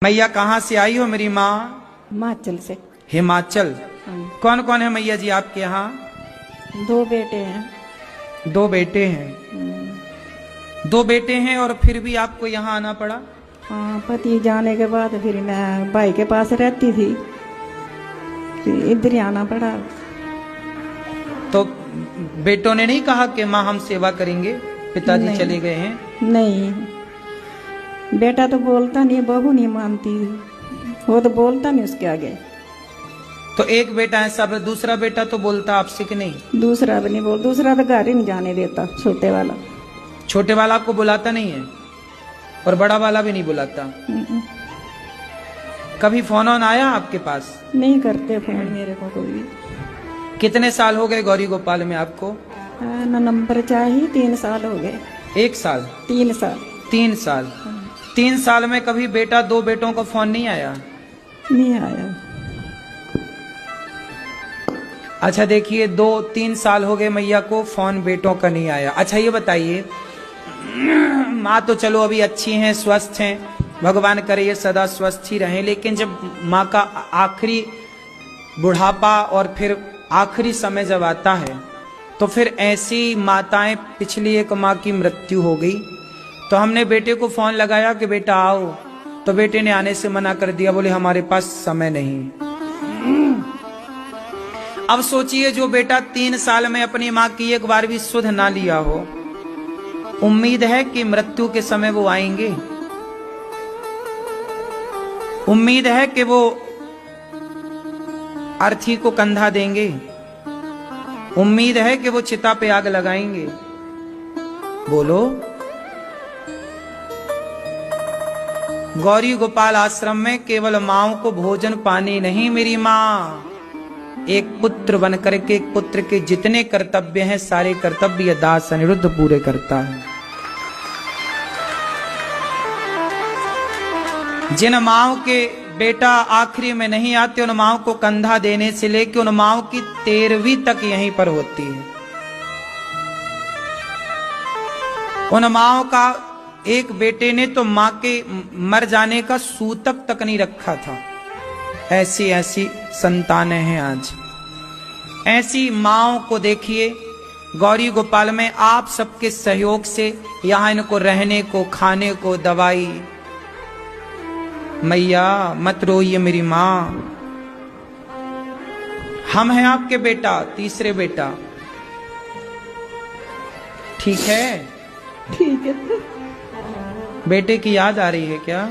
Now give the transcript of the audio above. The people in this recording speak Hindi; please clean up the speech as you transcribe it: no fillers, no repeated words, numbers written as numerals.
मैया कहाँ से आई हो मेरी माँ? हिमाचल से। हिमाचल। हाँ। कौन कौन है मैया जी आपके यहाँ? 2 बेटे हैं। 2 बेटे हैं। 2 बेटे हैं और फिर भी आपको यहाँ आना पड़ा? हाँ, पति जाने के बाद फिर मैं भाई के पास रहती थी, फिर इधर ही आना पड़ा। तो बेटों ने नहीं कहा कि माँ हम सेवा करेंगे, पिताजी चले गए हैं? नहीं, बेटा तो बोलता नहीं, बहू नहीं मानती, वो तो बोलता नहीं उसके आगे। तो एक बेटा है सब, दूसरा बेटा तो बोलता आपसे कि नहीं? दूसरा भी नहीं बोल, दूसरा तो घर ही नहीं जाने देता। छोटे वाला। छोटे वाला आपको बुलाता नहीं है और बड़ा वाला भी नहीं बुलाता? कभी फोन ऑन आया आपके पास? नहीं करते फोन मेरे को कोई। कितने साल हो गए गौरी गोपाल में आपको? ना नंबर चाहिए, 3 साल हो गए। 1 साल? 3 साल। 3 साल। 3 साल में कभी बेटा 2 बेटों का फोन नहीं आया? नहीं आया। अच्छा देखिए, 2-3 साल हो गए मैया को, फोन बेटों का नहीं आया। अच्छा ये बताइए, माँ तो चलो अभी अच्छी हैं, स्वस्थ हैं, भगवान करे ये सदा स्वस्थ ही रहें, लेकिन जब माँ का आखिरी बुढ़ापा और फिर आखिरी समय जब आता है तो फिर ऐसी माताएं, पिछली एक माँ की मृत्यु हो गई तो हमने बेटे को फोन लगाया कि बेटा आओ, तो बेटे ने आने से मना कर दिया, बोले हमारे पास समय नहीं। अब सोचिए, जो बेटा 3 साल में अपनी माँ की एक बार भी सुध ना लिया हो, उम्मीद है कि मृत्यु के समय वो आएंगे? उम्मीद है कि वो अर्थी को कंधा देंगे? उम्मीद है कि वो चिता पे आग लगाएंगे? बोलो। गौरी गोपाल आश्रम में केवल माओ को भोजन पानी नहीं, मेरी माँ एक पुत्र बन करके एक पुत्र के जितने कर्तव्य हैं सारे कर्तव्य दास अनिरुद्ध पूरे करता है। जिन माओ के बेटा आखिरी में नहीं आते, उन माओ को कंधा देने से लेकर उन माओ की 13वीं तक यहीं पर होती है। उन माओ का एक बेटे ने तो मां के मर जाने का सूतक तक नहीं रखा था। ऐसी ऐसी संतानें हैं आज। ऐसी माओ को देखिए गौरी गोपाल में, आप सबके सहयोग से यहां इनको रहने को, खाने को, दवाई। मैया मत रोइए मेरी माँ, हम हैं आपके बेटा, तीसरे बेटा, ठीक है? ठीक है। बेटे की याद आ रही है क्या?